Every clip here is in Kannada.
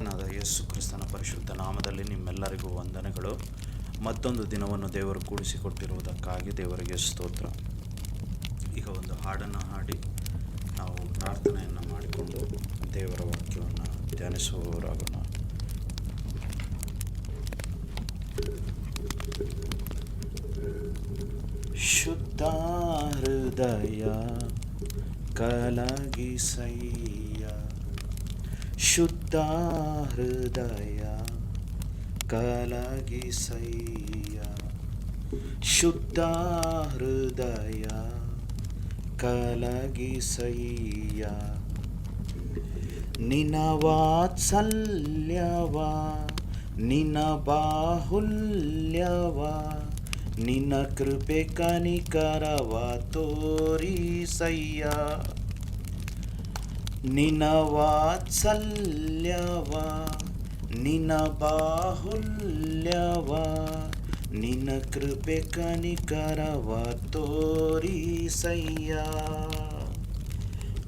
ಕರ್ತನಾದ ಯೇಸು ಕ್ರಿಸ್ತನ ಪರಿಶುದ್ಧ ನಾಮದಲ್ಲಿ ನಿಮ್ಮೆಲ್ಲರಿಗೂ ವಂದನೆಗಳು. ಮತ್ತೊಂದು ದಿನವನ್ನು ದೇವರು ಕೂಡಿಸಿಕೊಟ್ಟಿರುವುದಕ್ಕಾಗಿ ದೇವರಿಗೆ ಸ್ತೋತ್ರ. ಈಗ ಒಂದು ಹಾಡನ್ನು ಹಾಡಿ ನಾವು ಪ್ರಾರ್ಥನೆಯನ್ನು ಮಾಡಿಕೊಂಡು ದೇವರ ವಾಕ್ಯವನ್ನು ಧ್ಯಾನಿಸುವವರಾಗೋಣ. ಶುದ್ಧ ಹೃದಯ ಕಲಗಿಸಯ್ಯ, ಶುದ್ಧ ಹೃದಯ ಕಲಗಿಸಯ್ಯ, ಶುದ್ಧ ಹೃದಯ ಕಲಗಿಸಯ್ಯ. ನಿನ್ನ ವಾತ್ಸಲ್ಯವ, ನಿನ್ನ ಬಾಹುಲ್ಯವ, ನಿನ್ನ ಕೃಪೆ ಕನಿಕರವ ತೋರಿಸಯ್ಯ. ನಿನ್ನ ವಾತ್ಸಲ್ಯವ, ನಿನ್ನ ಬಾಹುಲ್ಯವ, ನಿನ್ನ ಕೃಪೆ ಕನಿಕರವ ತೋರಿಸಯ್ಯ.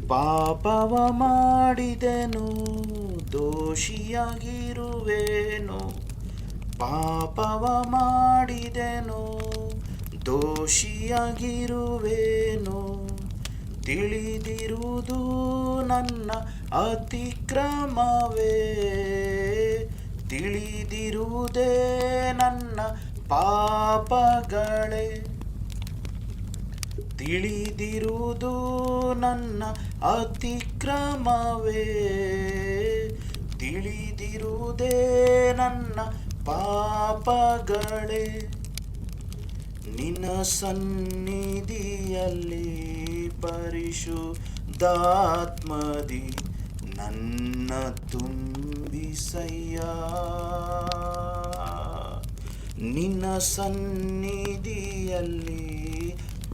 ಪಾಪವ ಮಾಡಿದೆನು, ದೋಷಿಯಾಗಿರುವೆನು, ಪಾಪವ ಮಾಡಿದೆನು, ದೋಷಿಯಾಗಿರುವೆನು. ತಿಳಿದಿರುವುದು ನನ್ನ ಅತಿಕ್ರಮವೇ, ತಿಳಿದಿರುವುದೇ ನನ್ನ ಪಾಪಗಳೇ, ತಿಳಿದಿರುವುದು ನನ್ನ ಅತಿಕ್ರಮವೇ, ತಿಳಿದಿರುವುದೇ ನನ್ನ ಪಾಪಗಳೇ. ನಿನ್ನ ಸನ್ನಿಧಿಯಲ್ಲಿ ಪರಿಶುದ್ಧಾತ್ಮದಿ ನನ್ನ ತುಂಬಿಸಯ್ಯ. ನಿನ್ನ ಸನ್ನಿಧಿಯಲ್ಲಿ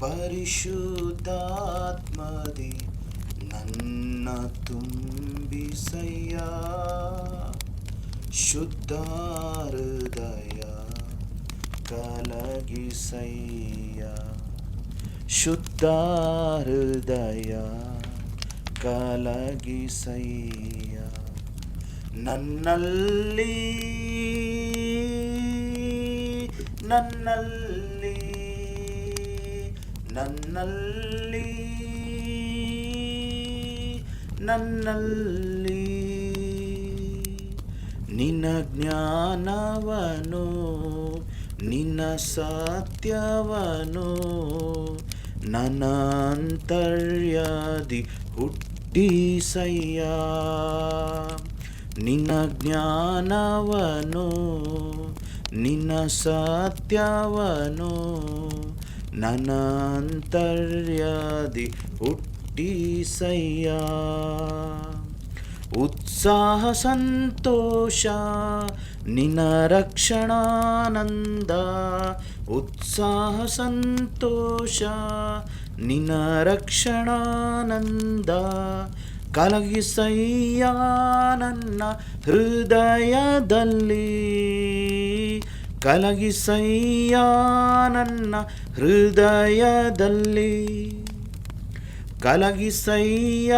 ಪರಿಶುದ್ಧಾತ್ಮದಿ ನನ್ನ ತುಂಬಿಸಯ್ಯ. ಶುದ್ಧ ಹೃದಯ ಕಲಗಿಸಯ್ಯ, ಶುದ್ಧ ಹೃದಯ ಕಲಗಿಸಯ್ಯ. ನನ್ನಲ್ಲಿ ನನ್ನಲ್ಲಿ ನನ್ನಲ್ಲಿ ನನ್ನಲ್ಲಿ ನಿನ್ನ ಜ್ಞಾನವನು, ನಿನ್ನ ಸತ್ಯವನು ನನ್ನ ಅಂತರ್ಯದಿ ಹುಟ್ಟಿಸಯ್ಯ. ನಿನ್ನ ಜ್ಞಾನವನು, ನಿನ್ನ ಸತ್ಯವನು ನನ್ನ ಅಂತರ್ಯದಿ ಹುಟ್ಟಿಸಯ್ಯ. ಉತ್ಸಾಹ ಸಂತೋಷ ನಿನ್ನ ರಕ್ಷಣಾನಂದ, ಉತ್ಸಾಹ ಸಂತೋಷ ನಿನ್ನ ರಕ್ಷಣಾನಂದ ಕಲಗಿಸಯ್ಯ ನನ್ನ ಹೃದಯದಲ್ಲಿ, ಕಲಗಿಸಯ್ಯ ನನ್ನ ಹೃದಯದಲ್ಲಿ, ಕಲಗಿಸಯ್ಯ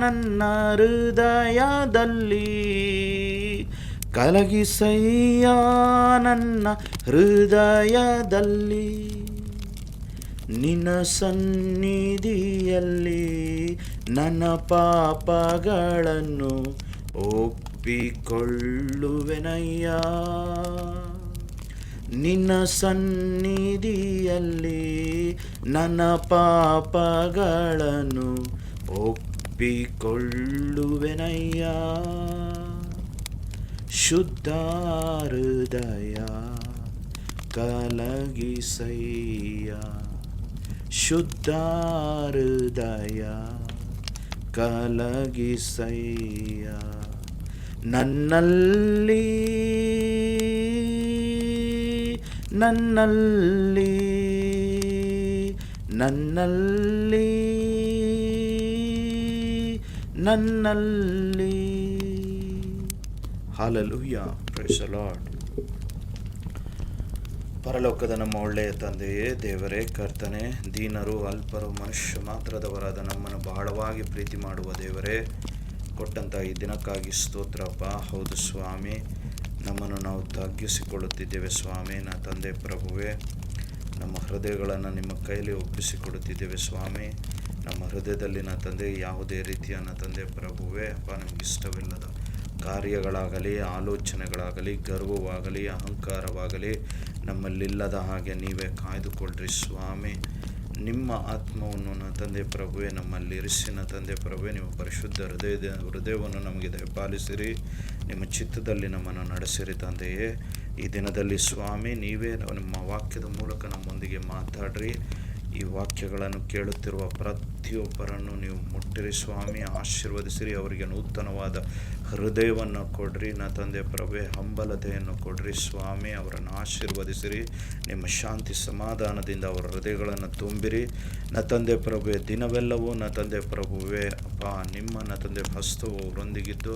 ನನ್ನ ಹೃದಯದಲ್ಲಿ, ಕಲಗಿಸಯ್ಯ ನನ್ನ ಹೃದಯದಲ್ಲಿ. ನಿನ್ನ ಸನ್ನಿಧಿಯಲ್ಲಿ ನನ್ನ ಪಾಪಗಳನ್ನು ಒಪ್ಪಿಕೊಳ್ಳುವೆನಯ್ಯ. ನಿನ್ನ ಸನ್ನಿಧಿಯಲ್ಲಿ ನನ್ನ ಪಾಪಗಳನ್ನು ಒಪ್ಪಿಕೊಳ್ಳುವೆನಯ್ಯ. ಶುದ್ಧ ಹೃದಯ ಕಲಗಿಸಯ್ಯ, ಶುದ್ಧ ಹೃದಯ ಕಲಗಿಸಯ್ಯ. ನನ್ನಲ್ಲಿ ನನ್ನಲ್ಲಿ ನನ್ನಲ್ಲಿ ನನ್ನಲ್ಲಿ. Hallelujah, praise the Lord. ಪರಲೋಕದ ನಮ್ಮ ಒಳ್ಳೆಯ ತಂದೆಯೇ, ದೇವರೇ, ಕರ್ತನೆ, ದೀನರು, ಅಲ್ಪರು, ಮನುಷ್ಯ ಮಾತ್ರದವರಾದ ನಮ್ಮನ್ನು ಬಹಳವಾಗಿ ಪ್ರೀತಿ ಮಾಡುವ ದೇವರೇ, ಕೊಟ್ಟಂಥ ಈ ದಿನಕ್ಕಾಗಿ ಸ್ತೋತ್ರಪ್ಪ. ಹೌದು ಸ್ವಾಮಿ, ನಮ್ಮನ್ನು ನಾವು ತಗ್ಗಿಸಿಕೊಳ್ಳುತ್ತಿದ್ದೇವೆ ಸ್ವಾಮಿ. ತಂದೆ ಪ್ರಭುವೇ, ನಮ್ಮ ಹೃದಯಗಳನ್ನು ನಿಮ್ಮ ಕೈಲಿ ಒಪ್ಪಿಸಿಕೊಡುತ್ತಿದ್ದೇವೆ ಸ್ವಾಮಿ. ನಮ್ಮ ಹೃದಯದಲ್ಲಿ ತಂದೆ ಯಾವುದೇ ರೀತಿಯ ತಂದೆ ಪ್ರಭುವೇ ಅಪ್ಪ, ನಮಗಿಷ್ಟವಿಲ್ಲದ ಕಾರ್ಯಗಳಾಗಲಿ, ಆಲೋಚನೆಗಳಾಗಲಿ, ಗರ್ವವಾಗಲಿ, ಅಹಂಕಾರವಾಗಲಿ ನಮ್ಮಲ್ಲಿಲ್ಲದ ಹಾಗೆ ನೀವೇ ಕಾಯ್ದುಕೊಳ್ಳ್ರಿ ಸ್ವಾಮಿ. ನಿಮ್ಮ ಆತ್ಮವನ್ನು ತಂದೆ ಪ್ರಭುವೆ ನಮ್ಮಲ್ಲಿ ಇರಿಸಿ ತಂದೆ ಪ್ರಭುವೆ, ನಿಮ್ಮ ಪರಿಶುದ್ಧ ಹೃದಯವನ್ನು ನಮಗೆ ದಯಪಾಲಿಸಿರಿ. ನಿಮ್ಮ ಚಿತ್ತದಲ್ಲಿ ನಮ್ಮನ್ನು ನಡೆಸಿರಿ ತಂದೆಯೇ. ಈ ದಿನದಲ್ಲಿ ಸ್ವಾಮಿ, ನೀವೇ ನಿಮ್ಮ ವಾಕ್ಯದ ಮೂಲಕ ನಮ್ಮೊಂದಿಗೆ ಮಾತಾಡ್ರಿ. ಈ ವಾಕ್ಯಗಳನ್ನು ಕೇಳುತ್ತಿರುವ ಪ್ರತಿಯೊಬ್ಬರನ್ನು ನೀವು ಮುಟ್ಟಿರಿ ಸ್ವಾಮಿ, ಆಶೀರ್ವದಿಸಿರಿ. ಅವರಿಗೆ ನೂತನವಾದ ಹೃದಯವನ್ನು ಕೊಡ್ರಿ ತಂದೆ ಪ್ರಭುವೆ, ಹಂಬಲತೆಯನ್ನು ಕೊಡ್ರಿ ಸ್ವಾಮಿ. ಅವರನ್ನು ಆಶೀರ್ವದಿಸಿರಿ. ನಿಮ್ಮ ಶಾಂತಿ ಸಮಾಧಾನದಿಂದ ಅವರ ಹೃದಯಗಳನ್ನು ತುಂಬಿರಿ ತಂದೆ ಪ್ರಭುವೆ. ದಿನವೆಲ್ಲವೂ ತಂದೆ ಪ್ರಭುವೆ ಅಪ್ಪ, ನಿಮ್ಮ ತಂದೆ ಹಸ್ತವು ಅವರೊಂದಿಗಿದ್ದು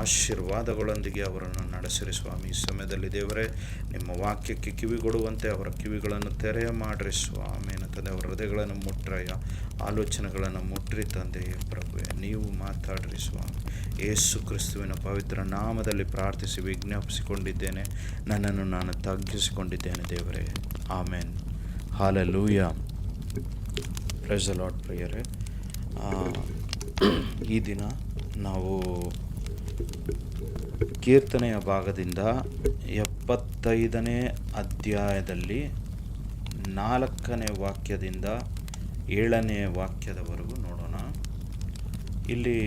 ಆಶೀರ್ವಾದಗಳೊಂದಿಗೆ ಅವರನ್ನು ನಡೆಸಿರಿ ಸ್ವಾಮಿ. ಈ ಸಮಯದಲ್ಲಿ ದೇವರೇ, ನಿಮ್ಮ ವಾಕ್ಯಕ್ಕೆ ಕಿವಿಗೊಡುವಂತೆ ಅವರ ಕಿವಿಗಳನ್ನು ತೆರೆಯ ಮಾಡಿರಿ ಸ್ವಾಮಿ. ತಂದೆ ಅವರ ಹೃದಯಗಳನ್ನು ಮುಟ್ರಯ್ಯ, ಆಲೋಚನೆಗಳನ್ನು ಮುಟ್ರಿ ತಂದೆಯೇ ಪ್ರಭುವೆ. ನೀವು ಮಾತಾಡ್ರಿ ಸ್ವಾಮಿ. ಯೇಸು ಕ್ರಿಸ್ತುವಿನ ಪವಿತ್ರ ನಾಮದಲ್ಲಿ ಪ್ರಾರ್ಥಿಸಿ ವಿಜ್ಞಾಪಿಸಿಕೊಂಡಿದ್ದೇನೆ. ನನ್ನನ್ನು ನಾನು ತಗ್ಗಿಸಿಕೊಂಡಿದ್ದೇನೆ ದೇವರೇ. Amen. Hallelujah. Praise the lord ಪ್ರಿಯರೇ. ಈ ದಿನ ನಾವು ಕೀರ್ತನೆಯ ಭಾಗದಿಂದ 75ನೇ ಅಧ್ಯಾಯದಲ್ಲಿ 4ನೇ ವಾಕ್ಯದಿಂದ 7ನೇ ವಾಕ್ಯದವರೆಗೂ ನೋಡೋಣ. ಇಲ್ಲಿ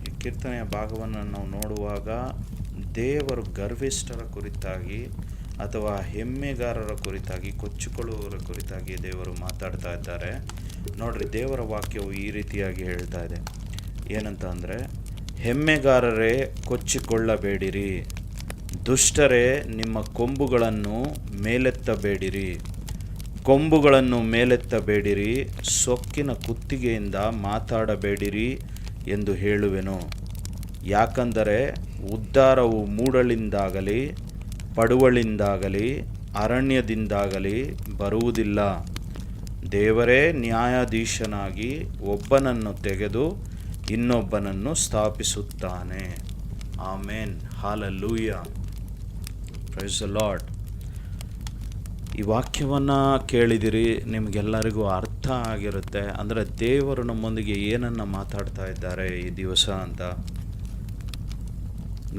ಈ ಕೀರ್ತನೆಯ ಭಾಗವನ್ನು ನಾವು ನೋಡುವಾಗ ದೇವರು ಗರ್ವಿಷ್ಠರ ಕುರಿತಾಗಿ ಅಥವಾ ಹೆಮ್ಮೆಗಾರರ ಕುರಿತಾಗಿ, ಕೊಚ್ಚಿಕೊಳ್ಳುವವರ ಕುರಿತಾಗಿ ದೇವರು ಮಾತಾಡ್ತಾ ಇದ್ದಾರೆ. ನೋಡ್ರಿ, ದೇವರ ವಾಕ್ಯವು ಈ ರೀತಿಯಾಗಿ ಹೇಳ್ತಾ ಇದೆ. ಏನಂತ ಅಂದರೆ, ಹೆಮ್ಮೆಗಾರರೇ ಕೊಚ್ಚಿಕೊಳ್ಳಬೇಡಿರಿ, ದುಷ್ಟರೇ ನಿಮ್ಮ ಕೊಂಬುಗಳನ್ನು ಮೇಲೆತ್ತಬೇಡಿರಿ, ಕೊಂಬುಗಳನ್ನು ಮೇಲೆತ್ತಬೇಡಿರಿ, ಸೊಕ್ಕಿನ ಕುತ್ತಿಗೆಯಿಂದ ಮಾತಾಡಬೇಡಿರಿ ಎಂದು ಹೇಳುವೆನು. ಯಾಕಂದರೆ ಉದ್ಧಾರವು ಮೂಡಲಿಂದಾಗಲಿ ಪಡುವಳಿಂದಾಗಲಿ ಅರಣ್ಯದಿಂದಾಗಲಿ ಬರುವುದಿಲ್ಲ. ದೇವರೇ ನ್ಯಾಯಾಧೀಶನಾಗಿ ಒಬ್ಬನನ್ನು ತೆಗೆದು ಇನ್ನೊಬ್ಬನನ್ನು ಸ್ಥಾಪಿಸುತ್ತಾನೆ. ಆಮೇನ್. ಹಾಲೆಲೂಯಾ. Praise the lord. ಈ ವಾಕ್ಯವನ್ನು ಕೇಳಿದಿರಿ, ನಿಮಗೆಲ್ಲರಿಗೂ ಅರ್ಥ ಆಗಿರುತ್ತೆ. ಅಂದರೆ ದೇವರು ನಮ್ಮೊಂದಿಗೆ ಏನನ್ನು ಮಾತಾಡ್ತಾ ಇದ್ದಾರೆ ಈ ದಿವಸ ಅಂತ.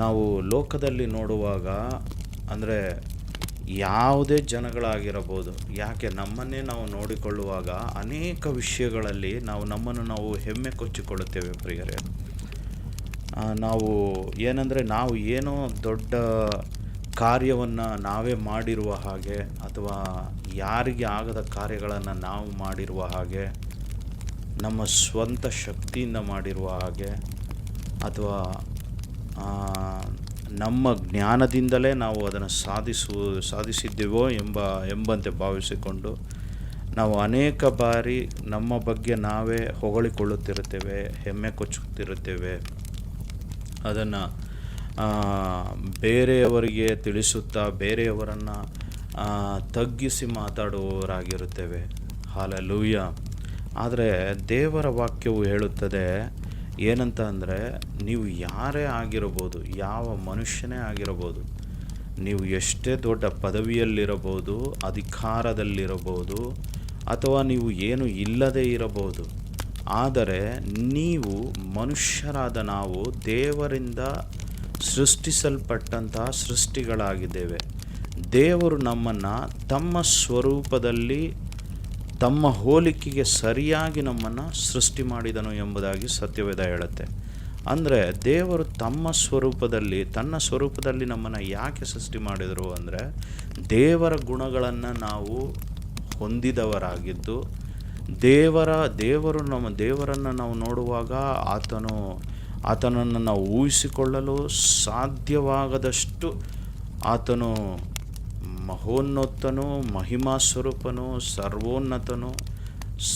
ನಾವು ಲೋಕದಲ್ಲಿ ನೋಡುವಾಗ, ಅಂದರೆ ಯಾವುದೇ ಜನಗಳಾಗಿರಬಹುದು, ಯಾಕೆ ನಮ್ಮನ್ನೇ ನಾವು ನೋಡಿಕೊಳ್ಳುವಾಗ ಅನೇಕ ವಿಷಯಗಳಲ್ಲಿ ನಮ್ಮನ್ನು ನಾವು ಹೆಮ್ಮೆ ಕೊಚ್ಚಿಕೊಳ್ಳುತ್ತೇವೆ ಪ್ರಿಯರೇ. ನಾವು ಏನಂದರೆ, ನಾವು ಏನೋ ದೊಡ್ಡ ಕಾರ್ಯವನ್ನು ನಾವೇ ಮಾಡಿರುವ ಹಾಗೆ, ಅಥವಾ ಯಾರಿಗೆ ಆಗದ ಕಾರ್ಯಗಳನ್ನು ನಾವು ಮಾಡಿರುವ ಹಾಗೆ, ನಮ್ಮ ಸ್ವಂತ ಶಕ್ತಿಯಿಂದ ಮಾಡಿರುವ ಹಾಗೆ, ಅಥವಾ ನಮ್ಮ ಜ್ಞಾನದಿಂದಲೇ ನಾವು ಅದನ್ನು ಸಾಧಿಸಿದ್ದೇವೋ ಎಂಬಂತೆ ಭಾವಿಸಿಕೊಂಡು ನಾವು ಅನೇಕ ಬಾರಿ ನಮ್ಮ ಬಗ್ಗೆ ನಾವೇ ಹೊಗಳಿಕೊಳ್ಳುತ್ತಿರುತ್ತೇವೆ, ಹೆಮ್ಮೆ ಕೊಚ್ಚುತ್ತಿರುತ್ತೇವೆ. ಅದನ್ನು ಬೇರೆಯವರಿಗೆ ತಿಳಿಸುತ್ತಾ ಬೇರೆಯವರನ್ನು ತಗ್ಗಿಸಿ ಮಾತಾಡುವವರಾಗಿರುತ್ತೇವೆ. ಹಾಲೆಲೂಯಾ. ಆದರೆ ದೇವರ ವಾಕ್ಯವು ಹೇಳುತ್ತದೆ ಏನಂತ ಅಂದರೆ, ನೀವು ಯಾರೇ ಆಗಿರಬಹುದು, ಯಾವ ಮನುಷ್ಯನೇ ಆಗಿರಬಹುದು, ನೀವು ಎಷ್ಟೇ ದೊಡ್ಡ ಪದವಿಯಲ್ಲಿರಬಹುದು, ಅಧಿಕಾರದಲ್ಲಿರಬಹುದು, ಅಥವಾ ನೀವು ಏನು ಇಲ್ಲದೇ ಇರಬಹುದು, ಆದರೆ ನೀವು ಮನುಷ್ಯರಾದ ನಾವು ದೇವರಿಂದ ಸೃಷ್ಟಿಸಲ್ಪಟ್ಟಂತಹ ಸೃಷ್ಟಿಗಳಾಗಿದ್ದೇವೆ. ದೇವರು ನಮ್ಮನ್ನು ತಮ್ಮ ಸ್ವರೂಪದಲ್ಲಿ, ತಮ್ಮ ಹೋಲಿಕೆಗೆ ಸರಿಯಾಗಿ ನಮ್ಮನ್ನು ಸೃಷ್ಟಿ ಮಾಡಿದನು ಎಂಬುದಾಗಿ ಸತ್ಯವೇದ ಹೇಳುತ್ತೆ. ಅಂದರೆ ದೇವರು ತನ್ನ ಸ್ವರೂಪದಲ್ಲಿ ನಮ್ಮನ್ನು ಯಾಕೆ ಸೃಷ್ಟಿ ಮಾಡಿದರು ಅಂದರೆ, ದೇವರ ಗುಣಗಳನ್ನು ನಾವು ಹೊಂದಿದವರಾಗಿದ್ದು, ದೇವರನ್ನು ನಾವು ನೋಡುವಾಗ ಆತನನ್ನು ನಾವು ಊಹಿಸಿಕೊಳ್ಳಲು ಸಾಧ್ಯವಾಗದಷ್ಟು ಆತನು ಮಹೋನ್ನತನು, ಮಹಿಮಾ ಸ್ವರೂಪನು, ಸರ್ವೋನ್ನತನು,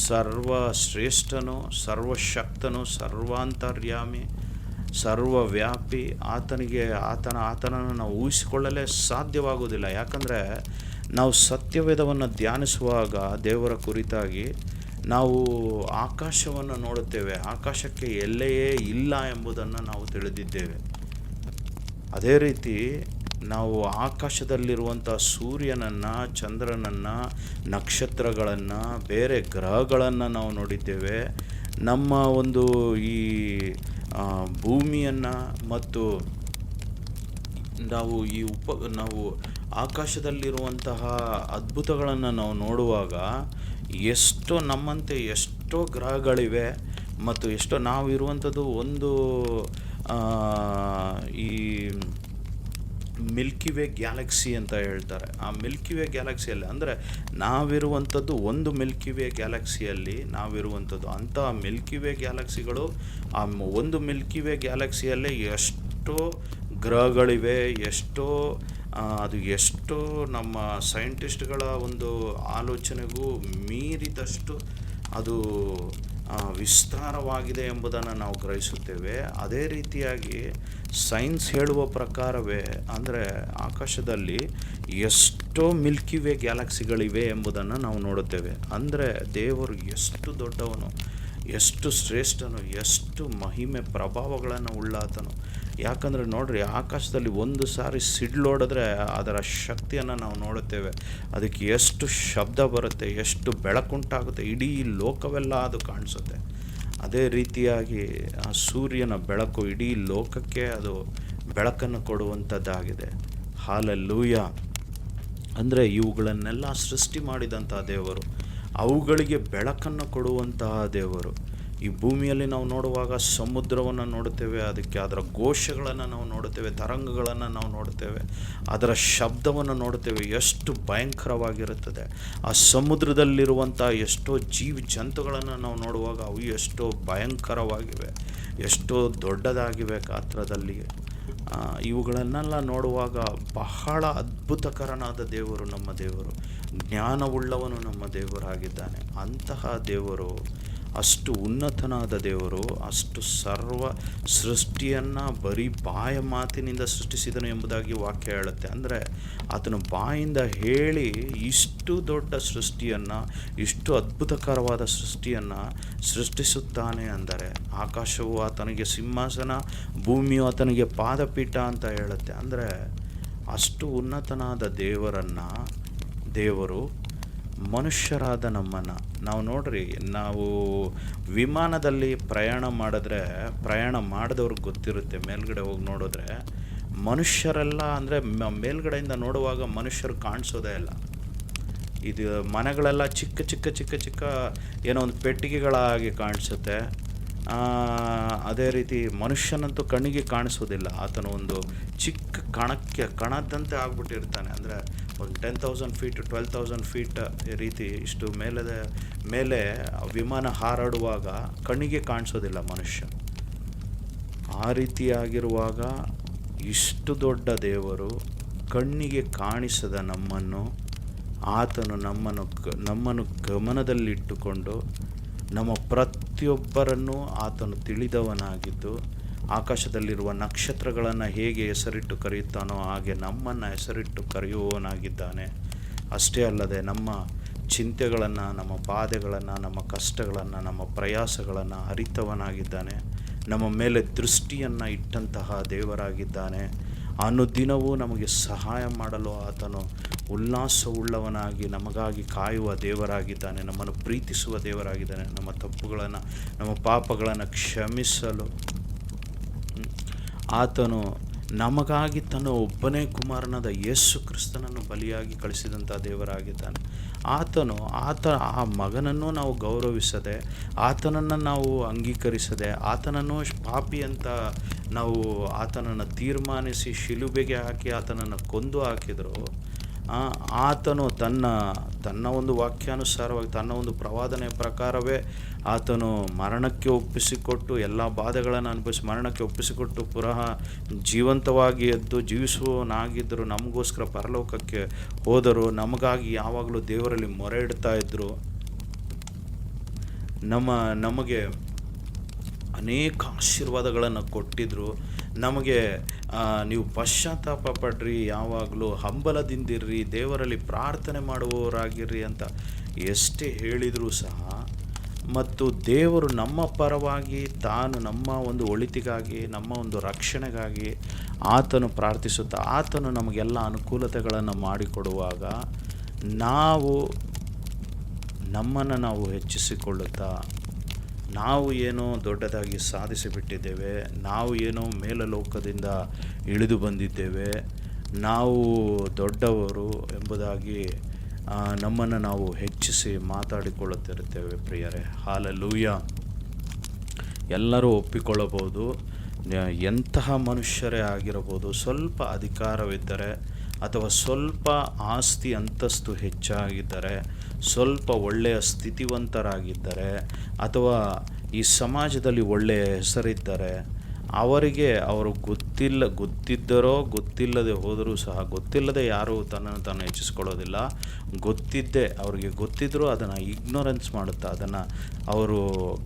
ಸರ್ವಶ್ರೇಷ್ಠನು, ಸರ್ವಶಕ್ತನು, ಸರ್ವಾಂತರ್ಯಾಮಿ, ಸರ್ವವ್ಯಾಪಿ. ಆತನನ್ನು ನಾವು ಊಹಿಸಿಕೊಳ್ಳಲೇ ಸಾಧ್ಯವಾಗುವುದಿಲ್ಲ. ಯಾಕಂದರೆ ನಾವು ಸತ್ಯವೇದವನ್ನು ಧ್ಯಾನಿಸುವಾಗ ದೇವರ ಕುರಿತಾಗಿ ನಾವು ಆಕಾಶವನ್ನು ನೋಡುತ್ತೇವೆ, ಆಕಾಶಕ್ಕೆ ಎಲ್ಲೆಯೇ ಇಲ್ಲ ಎಂಬುದನ್ನು ನಾವು ತಿಳಿದಿದ್ದೇವೆ. ಅದೇ ರೀತಿ ನಾವು ಆಕಾಶದಲ್ಲಿರುವಂಥ ಸೂರ್ಯನನ್ನು, ಚಂದ್ರನನ್ನು, ನಕ್ಷತ್ರಗಳನ್ನು, ಬೇರೆ ಗ್ರಹಗಳನ್ನು ನಾವು ನೋಡಿದ್ದೇವೆ. ನಮ್ಮ ಒಂದು ಈ ಭೂಮಿಯನ್ನು ಮತ್ತು ನಾವು ಆಕಾಶದಲ್ಲಿರುವಂತಹ ಅದ್ಭುತಗಳನ್ನು ನಾವು ನೋಡುವಾಗ ಎಷ್ಟೋ ಗ್ರಹಗಳಿವೆ ಮತ್ತು ನಾವು ಇರುವಂಥದ್ದು ಒಂದು ಈ ಮಿಲ್ಕಿ ವೇ ಗ್ಯಾಲಕ್ಸಿ ಅಂತ ಹೇಳ್ತಾರೆ. ಆ ಮಿಲ್ಕಿ ವೇ ಗ್ಯಾಲಕ್ಸಿಯಲ್ಲಿ ಅಂದರೆ ನಾವಿರುವಂಥದ್ದು ಒಂದು ಮಿಲ್ಕಿ ವೇ ಗ್ಯಾಲಕ್ಸಿಯಲ್ಲಿ ನಾವಿರುವಂಥದ್ದು. ಅಂತಹ ಮಿಲ್ಕಿ ವೇ ಗ್ಯಾಲಕ್ಸಿಗಳು, ಒಂದು ಮಿಲ್ಕಿ ವೇ ಗ್ಯಾಲಕ್ಸಿಯಲ್ಲೇ ಎಷ್ಟೋ ಗ್ರಹಗಳಿವೆ, ಎಷ್ಟೋ ನಮ್ಮ ಸೈಂಟಿಸ್ಟ್ಗಳ ಒಂದು ಆಲೋಚನೆಗೂ ಮೀರಿದಷ್ಟು ಅದು ವಿಸ್ತಾರವಾಗಿದೆ ಎಂಬುದನ್ನು ನಾವು ಗ್ರಹಿಸುತ್ತೇವೆ. ಅದೇ ರೀತಿಯಾಗಿ ಸೈನ್ಸ್ ಹೇಳುವ ಪ್ರಕಾರವೇ ಅಂದರೆ ಆಕಾಶದಲ್ಲಿ ಎಷ್ಟೋ ಮಿಲ್ಕಿ ವೇ ಗ್ಯಾಲಕ್ಸಿಗಳಿವೆ ಎಂಬುದನ್ನು ನಾವು ನೋಡುತ್ತೇವೆ. ಅಂದರೆ ದೇವರು ಎಷ್ಟು ದೊಡ್ಡವನು, ಎಷ್ಟು ಶ್ರೇಷ್ಠನು, ಎಷ್ಟು ಮಹಿಮೆ ಪ್ರಭಾವಗಳನ್ನು ಉಳ್ಳಾತನು. ಯಾಕಂದರೆ ನೋಡ್ರಿ, ಆಕಾಶದಲ್ಲಿ ಒಂದು ಸಾರಿ ಸಿಡ್ಲೋಡಿದ್ರೆ ಅದರ ಶಕ್ತಿಯನ್ನು ನಾವು ನೋಡುತ್ತೇವೆ. ಅದಕ್ಕೆ ಎಷ್ಟು ಶಬ್ದ ಬರುತ್ತೆ, ಎಷ್ಟು ಬೆಳಕುಂಟಾಗುತ್ತೆ, ಇಡೀ ಲೋಕವೆಲ್ಲ ಅದು ಕಾಣಿಸುತ್ತೆ. ಅದೇ ರೀತಿಯಾಗಿ ಆ ಸೂರ್ಯನ ಬೆಳಕು ಇಡೀ ಲೋಕಕ್ಕೆ ಅದು ಬೆಳಕನ್ನು ಕೊಡುವಂಥದ್ದಾಗಿದೆ. ಹಾಲೆಲೂಯ. ಅಂದರೆ ಇವುಗಳನ್ನೆಲ್ಲ ಸೃಷ್ಟಿ ಮಾಡಿದಂಥ ದೇವರು, ಅವುಗಳಿಗೆ ಬೆಳಕನ್ನು ಕೊಡುವಂತಹ ದೇವರು. ಈ ಭೂಮಿಯಲ್ಲಿ ನಾವು ನೋಡುವಾಗ ಸಮುದ್ರವನ್ನು ನೋಡುತ್ತೇವೆ, ಅದಕ್ಕೆ ಅದರ ಘೋಷಗಳನ್ನು ನಾವು ನೋಡುತ್ತೇವೆ, ತರಂಗಗಳನ್ನು ನಾವು ನೋಡುತ್ತೇವೆ, ಅದರ ಶಬ್ದವನ್ನು ನೋಡುತ್ತೇವೆ, ಎಷ್ಟು ಭಯಂಕರವಾಗಿರುತ್ತದೆ. ಆ ಸಮುದ್ರದಲ್ಲಿರುವಂಥ ಎಷ್ಟೋ ಜಂತುಗಳನ್ನು ನಾವು ನೋಡುವಾಗ ಅವು ಎಷ್ಟೋ ಭಯಂಕರವಾಗಿವೆ, ಎಷ್ಟೋ ದೊಡ್ಡದಾಗಿವೆ ಗಾತ್ರದಲ್ಲಿ. ಇವುಗಳನ್ನೆಲ್ಲ ನೋಡುವಾಗ ಬಹಳ ಅದ್ಭುತಕರನಾದ ದೇವರು ನಮ್ಮ ದೇವರು, ಜ್ಞಾನವುಳ್ಳವನು ನಮ್ಮ ದೇವರಾಗಿದ್ದಾನೆ. ಅಂತಹ ದೇವರು, ಅಷ್ಟು ಉನ್ನತನಾದ ದೇವರು, ಅಷ್ಟು ಸರ್ವ ಸೃಷ್ಟಿಯನ್ನು ಬರೀ ಬಾಯ ಮಾತಿನಿಂದ ಸೃಷ್ಟಿಸಿದನು ಎಂಬುದಾಗಿ ವಾಕ್ಯ ಹೇಳುತ್ತೆ. ಅಂದರೆ ಆತನು ಬಾಯಿಂದ ಹೇಳಿ ಇಷ್ಟು ದೊಡ್ಡ ಸೃಷ್ಟಿಯನ್ನು, ಇಷ್ಟು ಅದ್ಭುತಕರವಾದ ಸೃಷ್ಟಿಯನ್ನು ಸೃಷ್ಟಿಸುತ್ತಾನೆ. ಅಂದರೆ ಆಕಾಶವು ಆತನಿಗೆ ಸಿಂಹಾಸನ, ಭೂಮಿಯು ಆತನಿಗೆ ಪಾದಪೀಠ ಅಂತ ಹೇಳುತ್ತೆ. ಅಂದರೆ ಅಷ್ಟು ಉನ್ನತನಾದ ದೇವರು ಮನುಷ್ಯರಾದ ನಮ್ಮನ್ನು ನಾವು ನೋಡ್ರಿ, ನಾವು ವಿಮಾನದಲ್ಲಿ ಪ್ರಯಾಣ ಮಾಡಿದವ್ರಿಗೆ ಗೊತ್ತಿರುತ್ತೆ. ಮೇಲ್ಗಡೆ ಹೋಗಿ ನೋಡಿದ್ರೆ ಮನುಷ್ಯರೆಲ್ಲ ಅಂದರೆ ಮೇಲ್ಗಡೆಯಿಂದ ನೋಡುವಾಗ ಮನುಷ್ಯರು ಕಾಣಿಸೋದೇ ಇಲ್ಲ. ಇದು ಮನೆಗಳೆಲ್ಲ ಚಿಕ್ಕ ಏನೋ ಒಂದು ಪೆಟ್ಟಿಗೆಗಳಾಗಿ ಕಾಣಿಸುತ್ತೆ. ಅದೇ ರೀತಿ ಮನುಷ್ಯನಂತೂ ಕಣ್ಣಿಗೆ ಕಾಣಿಸೋದಿಲ್ಲ. ಆತನು ಒಂದು ಚಿಕ್ಕ ಕಣದಂತೆ ಆಗ್ಬಿಟ್ಟಿರ್ತಾನೆ. ಅಂದರೆ ಒಂದು 10,000 ಫೀಟ್ 12,000 ಫೀಟ್ ರೀತಿ ಇಷ್ಟು ಮೇಲೆ ವಿಮಾನ ಹಾರಾಡುವಾಗ ಕಣ್ಣಿಗೆ ಕಾಣಿಸೋದಿಲ್ಲ ಮನುಷ್ಯ. ಆ ರೀತಿಯಾಗಿರುವಾಗ ಇಷ್ಟು ದೊಡ್ಡ ದೇವರು ಕಣ್ಣಿಗೆ ಕಾಣಿಸದ ಆತನು ನಮ್ಮನ್ನು ಗಮನದಲ್ಲಿಟ್ಟುಕೊಂಡು ನಮ್ಮ ಪ್ರತಿಯೊಬ್ಬರನ್ನು ಆತನು ತಿಳಿದವನಾಗಿದ್ದು, ಆಕಾಶದಲ್ಲಿರುವ ನಕ್ಷತ್ರಗಳನ್ನು ಹೇಗೆ ಹೆಸರಿಟ್ಟು ಕರೆಯುತ್ತಾನೋ ಹಾಗೆ ನಮ್ಮನ್ನು ಹೆಸರಿಟ್ಟು ಕರೆಯುವವನಾಗಿದ್ದಾನೆ. ಅಷ್ಟೇ ಅಲ್ಲದೆ ನಮ್ಮ ಚಿಂತೆಗಳನ್ನು, ನಮ್ಮ ಬಾಧೆಗಳನ್ನು, ನಮ್ಮ ಕಷ್ಟಗಳನ್ನು, ನಮ್ಮ ಪ್ರಯಾಸಗಳನ್ನು ಅರಿತವನಾಗಿದ್ದಾನೆ. ನಮ್ಮ ಮೇಲೆ ದೃಷ್ಟಿಯನ್ನು ಇಟ್ಟಂತಹ ದೇವರಾಗಿದ್ದಾನೆ. ಅನುದಿನವೂ ನಮಗೆ ಸಹಾಯ ಮಾಡಲು ಆತನು ಉಲ್ಲಾಸವುಳ್ಳವನಾಗಿ ನಮಗಾಗಿ ಕಾಯುವ ದೇವರಾಗಿದ್ದಾನೆ. ನಮ್ಮನ್ನು ಪ್ರೀತಿಸುವ ದೇವರಾಗಿದ್ದಾನೆ. ನಮ್ಮ ತಪ್ಪುಗಳನ್ನು, ನಮ್ಮ ಪಾಪಗಳನ್ನು ಕ್ಷಮಿಸಲು ಆತನು ನಮಗಾಗಿ ತನ್ನ ಒಬ್ಬನೇ ಕುಮಾರನಾದ ಯೇಸು ಕ್ರಿಸ್ತನನ್ನು ಬಲಿಯಾಗಿ ಕಳಿಸಿದಂಥ ದೇವರಾಗಿದ್ದಾನೆ. ಆ ಮಗನನ್ನು ನಾವು ಗೌರವಿಸದೆ, ಆತನನ್ನು ನಾವು ಅಂಗೀಕರಿಸದೆ, ಆತನನ್ನು ಪಾಪಿ ಅಂತ ನಾವು ಆತನನ್ನು ತೀರ್ಮಾನಿಸಿ ಶಿಲುಬೆಗೆ ಹಾಕಿ ಆತನನ್ನು ಕೊಂದು ಹಾಕಿದರು. ಆತನು ತನ್ನ ಒಂದು ವಾಕ್ಯಾನುಸಾರವಾಗಿ, ತನ್ನ ಒಂದು ಪ್ರವಾದನೆಯ ಪ್ರಕಾರವೇ ಆತನು ಮರಣಕ್ಕೆ ಒಪ್ಪಿಸಿಕೊಟ್ಟು, ಎಲ್ಲ ಬಾಧೆಗಳನ್ನು ಅನುಭವಿಸಿ ಮರಣಕ್ಕೆ ಒಪ್ಪಿಸಿಕೊಟ್ಟು ಪುನಃ ಜೀವಂತವಾಗಿ ಎದ್ದು ಜೀವಿಸುವವನಾಗಿದ್ದರು. ನಮಗೋಸ್ಕರ ಪರಲೋಕಕ್ಕೆ ಹೋದರು. ನಮಗಾಗಿ ಯಾವಾಗಲೂ ದೇವರಲ್ಲಿ ಮೊರೆ ಇಡ್ತಾ ಇದ್ದರು. ನಮಗೆ ಅನೇಕ ಆಶೀರ್ವಾದಗಳನ್ನು ಕೊಟ್ಟಿದ್ದರು. ನಮಗೆ ನೀವು ಪಶ್ಚಾತ್ತಾಪ ಪಡ್ರಿ, ಯಾವಾಗಲೂ ಹಂಬಲದಿಂದಿರ್ರಿ, ದೇವರಲ್ಲಿ ಪ್ರಾರ್ಥನೆ ಮಾಡುವವರಾಗಿರ್ರಿ ಅಂತ ಎಷ್ಟೇ ಹೇಳಿದರೂ ಸಹ ಮತ್ತು ದೇವರು ನಮ್ಮ ಪರವಾಗಿ ತಾನು ನಮ್ಮ ಒಂದು ಒಳಿತಿಗಾಗಿ, ನಮ್ಮ ಒಂದು ರಕ್ಷಣೆಗಾಗಿ ಆತನು ಪ್ರಾರ್ಥಿಸುತ್ತಾ ಆತನು ನಮಗೆಲ್ಲ ಅನುಕೂಲತೆಗಳನ್ನು ಮಾಡಿಕೊಡುವಾಗ ನಾವು ನಮ್ಮನ್ನು ನಾವು ಹೆಚ್ಚಿಸಿಕೊಳ್ಳುತ್ತಾ, ನಾವು ಏನೋ ದೊಡ್ಡದಾಗಿ ಸಾಧಿಸಿಬಿಟ್ಟಿದ್ದೇವೆ, ನಾವು ಏನೋ ಮೇಲಲೋಕದಿಂದ ಇಳಿದು ಬಂದಿದ್ದೇವೆ, ನಾವು ದೊಡ್ಡವರು ಎಂಬುದಾಗಿ ನಮ್ಮನ್ನು ನಾವು ಹೆಚ್ಚಿಸಿ ಮಾತಾಡಿಕೊಳ್ಳುತ್ತಿರುತ್ತೇವೆ ಪ್ರಿಯರೇ. ಹಾಲೆಲೂಯ. ಎಲ್ಲರೂ ಒಪ್ಪಿಕೊಳ್ಳಬಹುದು, ಎಂತಹ ಮನುಷ್ಯರೇ ಆಗಿರಬಹುದು, ಸ್ವಲ್ಪ ಅಧಿಕಾರವಿದ್ದರೆ ಅಥವಾ ಸ್ವಲ್ಪ ಆಸ್ತಿ ಅಂತಸ್ತು ಹೆಚ್ಚಾಗಿದ್ದರೆ, ಸ್ವಲ್ಪ ಒಳ್ಳೆಯ ಸ್ಥಿತಿವಂತರಾಗಿದ್ದರೆ, ಅಥವಾ ಈ ಸಮಾಜದಲ್ಲಿ ಒಳ್ಳೆಯ ಹೆಸರಿದ್ದರೆ, ಅವರಿಗೆ ಅವರು ಗೊತ್ತಿದ್ದರೋ ಗೊತ್ತಿಲ್ಲದೆ ಹೋದರೂ ಸಹ, ಗೊತ್ತಿಲ್ಲದೆ ಯಾರೂ ತನ್ನನ್ನು ತಾನು ಹೆಚ್ಚಿಸ್ಕೊಳ್ಳೋದಿಲ್ಲ. ಅವರಿಗೆ ಗೊತ್ತಿದ್ದರೂ ಅದನ್ನು ಇಗ್ನೋರೆನ್ಸ್ ಮಾಡುತ್ತಾ, ಅದನ್ನು ಅವರು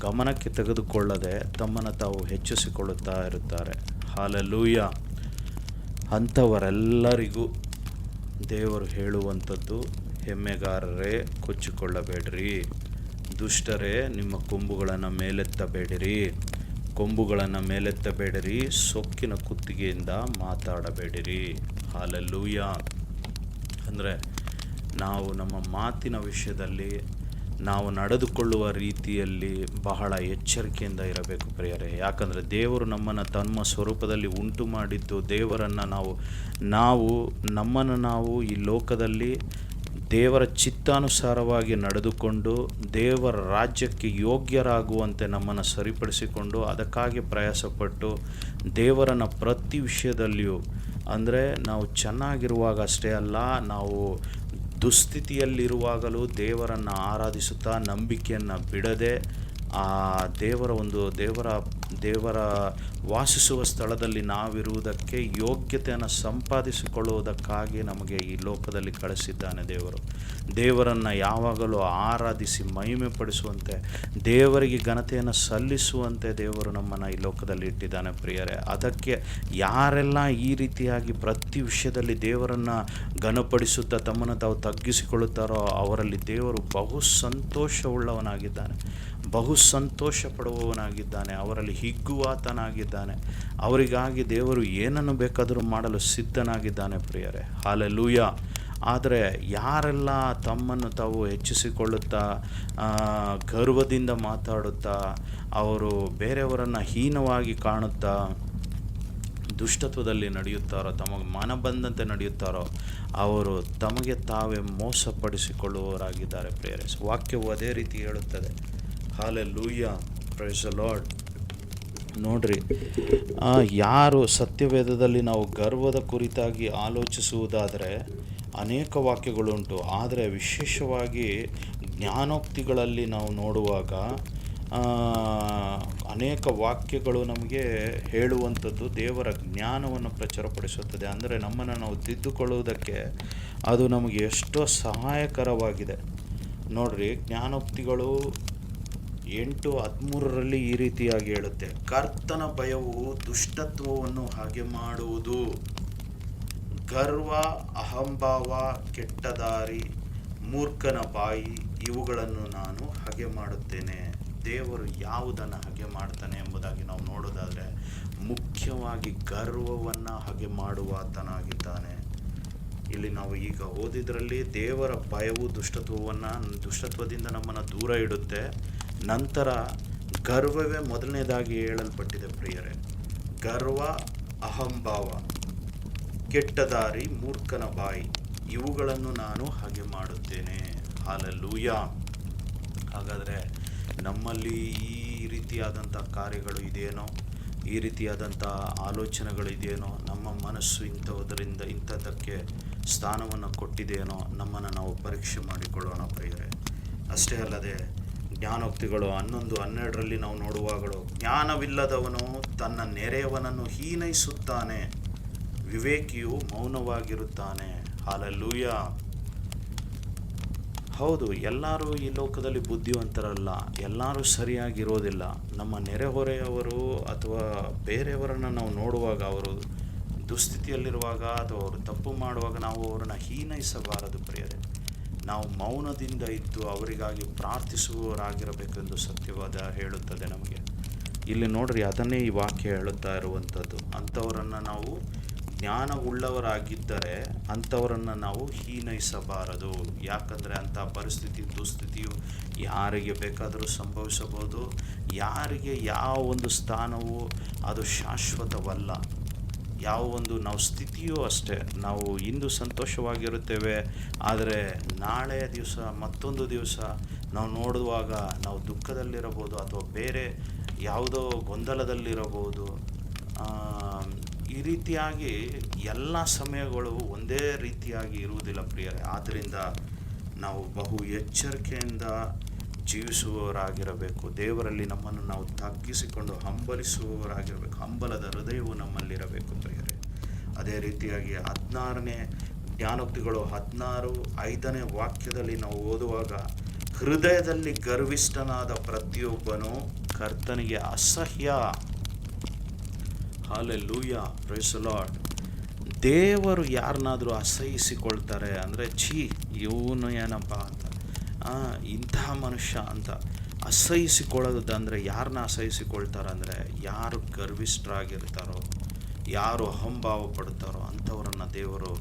ಗಮನಕ್ಕೆ ತೆಗೆದುಕೊಳ್ಳದೆ ತಮ್ಮನ್ನು ತಾವು ಹೆಚ್ಚಿಸಿಕೊಳ್ಳುತ್ತಾ ಇರುತ್ತಾರೆ. ಹಾಲೆಲೂಯ. ಅಂಥವರೆಲ್ಲರಿಗೂ ದೇವರು ಹೇಳುವಂಥದ್ದು, ಹೆಮ್ಮೆಗಾರರೇ ಕೊಚ್ಚಿಕೊಳ್ಳಬೇಡ್ರಿ, ದುಷ್ಟರೇ ನಿಮ್ಮ ಕೊಂಬುಗಳನ್ನು ಮೇಲೆತ್ತಬೇಡಿರಿ, ಸೊಕ್ಕಿನ ಕುತ್ತಿಗೆಯಿಂದ ಮಾತಾಡಬೇಡಿರಿ. ಹಾಲೆಲೂಯ. ಅಂದರೆ ನಾವು ನಮ್ಮ ಮಾತಿನ ವಿಷಯದಲ್ಲಿ, ನಾವು ನಡೆದುಕೊಳ್ಳುವ ರೀತಿಯಲ್ಲಿ ಬಹಳ ಎಚ್ಚರಿಕೆಯಿಂದ ಇರಬೇಕು ಪ್ರಿಯರೇ. ಯಾಕಂದರೆ ದೇವರು ನಮ್ಮನ್ನು ತಮ್ಮ ಸ್ವರೂಪದಲ್ಲಿ ಉಂಟು ಮಾಡಿದ್ದು, ನಮ್ಮನ್ನು ನಾವು ಈ ಲೋಕದಲ್ಲಿ ದೇವರ ಚಿತ್ತಾನುಸಾರವಾಗಿ ನಡೆದುಕೊಂಡು ದೇವರ ರಾಜ್ಯಕ್ಕೆ ಯೋಗ್ಯರಾಗುವಂತೆ ನಮ್ಮನ್ನು ಸರಿಪಡಿಸಿಕೊಂಡು ಅದಕ್ಕಾಗಿ ಪ್ರಯಾಸಪಟ್ಟು ದೇವರನ್ನು ಪ್ರತಿ ವಿಷಯದಲ್ಲಿಯೂ, ಅಂದರೆ ನಾವು ಚೆನ್ನಾಗಿರುವಾಗ ಅಷ್ಟೇ ಅಲ್ಲ, ನಾವು ದುಸ್ಥಿತಿಯಲ್ಲಿರುವಾಗಲೂ ದೇವರನ್ನು ಆರಾಧಿಸುತ್ತಾ ನಂಬಿಕೆಯನ್ನು ಬಿಡದೆ ಆ ದೇವರ ವಾಸಿಸುವ ಸ್ಥಳದಲ್ಲಿ ನಾವಿರುವುದಕ್ಕೆ ಯೋಗ್ಯತೆಯನ್ನು ಸಂಪಾದಿಸಿಕೊಳ್ಳುವುದಕ್ಕಾಗಿ ನಮಗೆ ಈ ಲೋಕದಲ್ಲಿ ಕಳಿಸಿದ್ದಾನೆ ದೇವರನ್ನು ಯಾವಾಗಲೂ ಆರಾಧಿಸಿ ಮಹಿಮೆ ಪಡಿಸುವಂತೆ, ದೇವರಿಗೆ ಘನತೆಯನ್ನು ಸಲ್ಲಿಸುವಂತೆ ದೇವರು ನಮ್ಮನ್ನು ಈ ಲೋಕದಲ್ಲಿ ಇಟ್ಟಿದ್ದಾನೆ ಪ್ರಿಯರೇ. ಅದಕ್ಕೆ ಯಾರೆಲ್ಲ ಈ ರೀತಿಯಾಗಿ ಪ್ರತಿ ವಿಷಯದಲ್ಲಿ ದೇವರನ್ನು ಘನಪಡಿಸುತ್ತಾ ತಮ್ಮನ್ನು ತಾವು ತಗ್ಗಿಸಿಕೊಳ್ಳುತ್ತಾರೋ ಅವರಲ್ಲಿ ದೇವರು ಬಹು ಸಂತೋಷವುಳ್ಳವನಾಗಿದ್ದಾನೆ, ಬಹು ಸಂತೋಷ ಪಡುವವನಾಗಿದ್ದಾನೆ, ಅವರಲ್ಲಿ ಹಿಗ್ಗುವಾತನಾಗಿದ್ದಾನೆ. ಅವರಿಗಾಗಿ ದೇವರು ಏನನ್ನು ಬೇಕಾದರೂ ಮಾಡಲು ಸಿದ್ಧನಾಗಿದ್ದಾನೆ ಪ್ರಿಯರೇ. ಹಾಲೆಲೂಯ. ಆದರೆ ಯಾರೆಲ್ಲ ತಮ್ಮನ್ನು ತಾವು ಹೆಚ್ಚಿಸಿಕೊಳ್ಳುತ್ತಾ ಗರ್ವದಿಂದ ಮಾತಾಡುತ್ತಾ, ಅವರು ಬೇರೆಯವರನ್ನು ಹೀನವಾಗಿ ಕಾಣುತ್ತಾ ದುಷ್ಟತ್ವದಲ್ಲಿ ನಡೆಯುತ್ತಾರೋ, ತಮಗೆ ಮನ ಬಂದಂತೆ ನಡೆಯುತ್ತಾರೋ, ಅವರು ತಮಗೆ ತಾವೇ ಮೋಸಪಡಿಸಿಕೊಳ್ಳುವವರಾಗಿದ್ದಾರೆ ಪ್ರಿಯರೇ. ವಾಕ್ಯವು ಅದೇ ರೀತಿ ಹೇಳುತ್ತದೆ. ಹಾಲೆಲೂಯ. Praise the lord. ನೋಡ್ರಿ, ಯಾರು ಸತ್ಯವೇದದಲ್ಲಿ ನಾವು ಗರ್ವದ ಕುರಿತಾಗಿ ಆಲೋಚಿಸುವುದಾದರೆ ಅನೇಕ ವಾಕ್ಯಗಳುಂಟು. ಆದರೆ ವಿಶೇಷವಾಗಿ ಜ್ಞಾನೋಕ್ತಿಗಳಲ್ಲಿ ನಾವು ನೋಡುವಾಗ ಅನೇಕ ವಾಕ್ಯಗಳು ನಮಗೆ ಹೇಳುವಂಥದ್ದು ದೇವರ ಜ್ಞಾನವನ್ನು ಪ್ರಚುರಪಡಿಸುತ್ತದೆ. ಅಂದರೆ ನಮ್ಮನ್ನು ನಾವು ತಿದ್ದುಕೊಳ್ಳುವುದಕ್ಕೆ ಅದು ನಮಗೆ ಎಷ್ಟೋ ಸಹಾಯಕರವಾಗಿದೆ. ನೋಡ್ರಿ, ಜ್ಞಾನೋಕ್ತಿಗಳು 8:13 ಈ ರೀತಿಯಾಗಿ ಹೇಳುತ್ತೆ. ಕರ್ತನ ಭಯವು ದುಷ್ಟತ್ವವನ್ನು ಹಾಗೆ ಮಾಡುವುದು, ಗರ್ವ, ಅಹಂಭಾವ, ಕೆಟ್ಟ ದಾರಿ, ಮೂರ್ಖನ ಬಾಯಿ ಇವುಗಳನ್ನು ನಾನು ಹಾಗೆ ಮಾಡುತ್ತೇನೆ. ದೇವರು ಯಾವುದನ್ನು ಹಾಗೆ ಮಾಡ್ತಾನೆ ಎಂಬುದಾಗಿ ನಾವು ನೋಡೋದಾದರೆ ಮುಖ್ಯವಾಗಿ ಗರ್ವವನ್ನು ಹಾಗೆ ಮಾಡುವಾತನಾಗಿದ್ದಾನೆ. ಇಲ್ಲಿ ನಾವು ಈಗ ಓದಿದ್ರಲ್ಲಿ ದೇವರ ಭಯವು ದುಷ್ಟತ್ವದಿಂದ ನಮ್ಮನ್ನು ದೂರ ಇಡುತ್ತೆ. ನಂತರ ಗರ್ವವೇ ಮೊದಲನೇದಾಗಿ ಹೇಳಲ್ಪಟ್ಟಿದೆ ಪ್ರಿಯರೇ. ಗರ್ವ, ಅಹಂಭಾವ, ಕೆಟ್ಟ ದಾರಿ, ಮೂರ್ಖನ ಬಾಯಿ ಇವುಗಳನ್ನು ನಾನು ಹಾಗೆ ಮಾಡುತ್ತೇನೆ. ಹಾಲೆಲೂಯ. ಹಾಗಾದರೆ ನಮ್ಮಲ್ಲಿ ಈ ರೀತಿಯಾದಂಥ ಕಾರ್ಯಗಳು ಇದೆಯೇನೋ, ಈ ರೀತಿಯಾದಂಥ ಆಲೋಚನೆಗಳು ಇದೆಯೇನೋ, ನಮ್ಮ ಮನಸ್ಸು ಇಂಥದ್ದಕ್ಕೆ ಸ್ಥಾನವನ್ನು ಕೊಟ್ಟಿದೆಯೇನೋ, ನಮ್ಮನ್ನು ನಾವು ಪರೀಕ್ಷೆ ಮಾಡಿಕೊಳ್ಳೋಣ ಪ್ರಿಯರೇ. ಅಷ್ಟೇ ಅಲ್ಲದೆ ಜ್ಞಾನೋಕ್ತಿಗಳು 11:12 ನಾವು ನೋಡುವಾಗಲೂ, ಜ್ಞಾನವಿಲ್ಲದವನು ತನ್ನ ನೆರೆಯವನನ್ನು ಹೀನೈಸುತ್ತಾನೆ, ವಿವೇಕಿಯು ಮೌನವಾಗಿರುತ್ತಾನೆ. ಹಾಲೆಲೂಯ. ಹೌದು, ಎಲ್ಲರೂ ಈ ಲೋಕದಲ್ಲಿ ಬುದ್ಧಿವಂತರಲ್ಲ, ಎಲ್ಲರೂ ಸರಿಯಾಗಿರೋದಿಲ್ಲ. ನಮ್ಮ ನೆರೆಹೊರೆಯವರು ಅಥವಾ ಬೇರೆಯವರನ್ನು ನಾವು ನೋಡುವಾಗ, ಅವರು ದುಸ್ಥಿತಿಯಲ್ಲಿರುವಾಗ ಅಥವಾ ಅವರು ತಪ್ಪು ಮಾಡುವಾಗ ನಾವು ಅವರನ್ನು ಹೀನೈಸಬಾರದು ಪ್ರಿಯರೇ. ನಾವು ಮೌನದಿಂದ ಇದ್ದು ಅವರಿಗಾಗಿ ಪ್ರಾರ್ಥಿಸುವವರಾಗಿರಬೇಕೆಂದು ಸತ್ಯವಾದ ಹೇಳುತ್ತದೆ ನಮಗೆ. ಇಲ್ಲಿ ನೋಡ್ರಿ, ಅದನ್ನೇ ಈ ವಾಕ್ಯ ಹೇಳುತ್ತಾ ಇರುವಂಥದ್ದು. ಅಂಥವರನ್ನು ನಾವು ಜ್ಞಾನವುಳ್ಳವರಾಗಿದ್ದರೆ ಅಂಥವರನ್ನು ನಾವು ಹೀನೈಸಬಾರದು. ಯಾಕಂದರೆ ಅಂಥ ಪರಿಸ್ಥಿತಿ ದುಸ್ಥಿತಿಯು ಯಾರಿಗೆ ಬೇಕಾದರೂ ಸಂಭವಿಸಬಹುದು. ಯಾರಿಗೆ ಯಾವ ಒಂದು ಸ್ಥಾನವೂ ಅದು ಶಾಶ್ವತವಲ್ಲ. ಯಾವ ಒಂದು ನಾವು ಸ್ಥಿತಿಯೂ ಅಷ್ಟೇ. ನಾವು ಇಂದು ಸಂತೋಷವಾಗಿರುತ್ತೇವೆ, ಆದರೆ ನಾಳೆಯ ದಿವಸ ಮತ್ತೊಂದು ದಿವಸ ನಾವು ನೋಡುವಾಗ ನಾವು ದುಃಖದಲ್ಲಿರಬಹುದು ಅಥವಾ ಬೇರೆ ಯಾವುದೋ ಗೊಂದಲದಲ್ಲಿರಬಹುದು. ಈ ರೀತಿಯಾಗಿ ಎಲ್ಲ ಸಮಯಗಳು ಒಂದೇ ರೀತಿಯಾಗಿ ಇರುವುದಿಲ್ಲ ಪ್ರಿಯರೇ. ಆದ್ದರಿಂದ ನಾವು ಬಹು ಎಚ್ಚರಿಕೆಯಿಂದ ಜೀವಿಸುವವರಾಗಿರಬೇಕು. ದೇವರಲ್ಲಿ ನಮ್ಮನ್ನು ನಾವು ತಗ್ಗಿಸಿಕೊಂಡು ಹಂಬಲಿಸುವವರಾಗಿರಬೇಕು. ಹಂಬಲದ ಹೃದಯವು ನಮ್ಮಲ್ಲಿರಬೇಕು ಪ್ರಿಯರೇ. ಅದೇ ರೀತಿಯಾಗಿ 16ನೇ ಜ್ಞಾನೋಕ್ತಿಗಳು 16:5 ವಾಕ್ಯದಲ್ಲಿ ನಾವು ಓದುವಾಗ, ಹೃದಯದಲ್ಲಿ ಗರ್ವಿಷ್ಠನಾದ ಪ್ರತಿಯೊಬ್ಬನು ಕರ್ತನಿಗೆ ಅಸಹ್ಯ. Hallelujah, praise the Lord. ದೇವರು ಯಾರನ್ನಾದರೂ ಅಸಹಿಸಿಕೊಳ್ತಾರೆ ಅಂದರೆ, ಇವನು ಏನಪ್ಪ ಅಂತ, ಇಂತಹ ಮನುಷ್ಯ ಅಂತ ಅಸಹಿಸಿಕೊಳ್ಳೋದು ಅಂದರೆ ಯಾರನ್ನ ಅಸಹಿಸಿಕೊಳ್ತಾರೆ ಅಂದರೆ, ಯಾರು ಗರ್ವಿಷ್ಠರಾಗಿರ್ತಾರೋ, ಯಾರು ಅಹಂಭಾವ ಪಡ್ತಾರೋ ಅಂಥವರನ್ನು ದೇವರು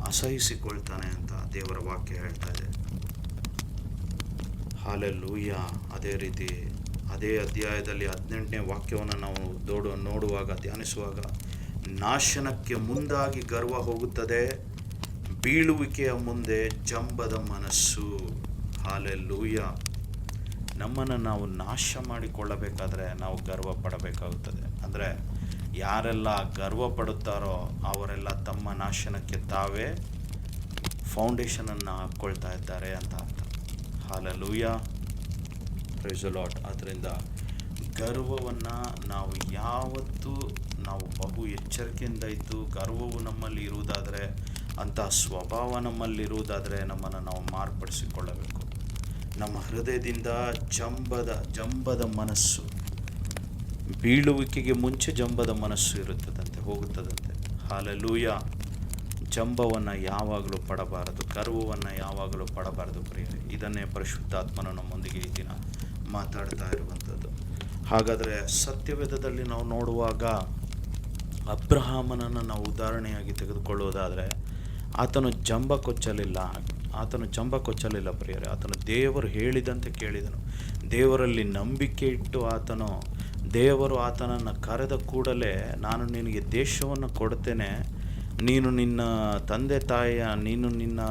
ಅಸಹಿಸಿಕೊಳ್ತಾನೆ ಅಂತ ದೇವರ ವಾಕ್ಯ ಹೇಳ್ತಾ ಇದೆ. ಹಲ್ಲೆಲೂಯಾ. ಅದೇ ರೀತಿ ಅದೇ ಅಧ್ಯಾಯದಲ್ಲಿ 18ನೇ ವಾಕ್ಯವನ್ನು ನಾವು ನೋಡುವಾಗ ಧ್ಯಾನಿಸುವಾಗ, ನಾಶನಕ್ಕೆ ಮುಂದಾಗಿ ಗರ್ವ ಹೋಗುತ್ತದೆ, ಬೀಳುವಿಕೆಯ ಮುಂದೆ ಜಂಬದ ಮನಸ್ಸು. ಹಲ್ಲೆಲೂಯಾ. ನಮ್ಮನ್ನು ನಾವು ನಾಶ ಮಾಡಿಕೊಳ್ಳಬೇಕಾದ್ರೆ ನಾವು ಗರ್ವ ಪಡಬೇಕಾಗುತ್ತದೆ. ಅಂದರೆ ಯಾರೆಲ್ಲ ಗರ್ವ ಪಡುತ್ತಾರೋ ಅವರೆಲ್ಲ ತಮ್ಮ ನಾಶನಕ್ಕೆ ತಾವೇ ಫೌಂಡೇಶನನ್ನು ಹಾಕ್ಕೊಳ್ತಾ ಇದ್ದಾರೆ ಅಂತ ಅರ್ಥ. Hallelujah, praise the Lord. ಆದ್ದರಿಂದ ಗರ್ವವನ್ನು ನಾವು ಯಾವತ್ತೂ ನಾವು ಬಹು ಎಚ್ಚರಿಕೆಯಿಂದ ಇದ್ದು, ಗರ್ವವು ನಮ್ಮಲ್ಲಿ ಇರುವುದಾದರೆ, ಅಂಥ ಸ್ವಭಾವ ನಮ್ಮಲ್ಲಿರುವುದಾದರೆ ನಮ್ಮನ್ನು ನಾವು ಮಾರ್ಪಡಿಸಿಕೊಳ್ಳಬೇಕು. ನಮ್ಮ ಹೃದಯದಿಂದ ಜಂಬದ ಮನಸ್ಸು, ಬೀಳುವಿಕೆಗೆ ಮುಂಚೆ ಜಂಬದ ಮನಸ್ಸು ಇರುತ್ತದಂತೆ, ಹೋಗುತ್ತದಂತೆ. ಹಲ್ಲೆಲೂಯಾ. ಜಂಬವನ್ನು ಯಾವಾಗಲೂ ಪಡಬಾರದು, ಗರ್ವವನ್ನು ಯಾವಾಗಲೂ ಪಡಬಾರದು ಪ್ರಿಯರೇ. ಇದನ್ನೇ ಪರಿಶುದ್ಧಾತ್ಮನು ನಮ್ಮೊಂದಿಗೆ ಈ ದಿನ ಮಾತಾಡ್ತಾ ಇರುವಂಥದ್ದು. ಹಾಗಾದರೆ ಸತ್ಯವೇದದಲ್ಲಿ ನಾವು ನೋಡುವಾಗ ಅಬ್ರಹಾಮನನ್ನು ನಾವು ಉದಾಹರಣೆಯಾಗಿ ತೆಗೆದುಕೊಳ್ಳುವುದಾದರೆ, ಆತನು ಜಂಬ ಕೊಚ್ಚಲಿಲ್ಲ ಪ್ರಿಯರೇ. ಆತನು ದೇವರು ಹೇಳಿದಂತೆ ಕೇಳಿದನು. ದೇವರಲ್ಲಿ ನಂಬಿಕೆ ಇಟ್ಟು ದೇವರು ಆತನನ್ನು ಕರೆದ ಕೂಡಲೇ, ನಾನು ನಿನಗೆ ದೇಶವನ್ನು ಕೊಡ್ತೇನೆ, ನೀನು ನಿನ್ನ ತಂದೆ ತಾಯಿಯ, ನೀನು ನಿನ್ನ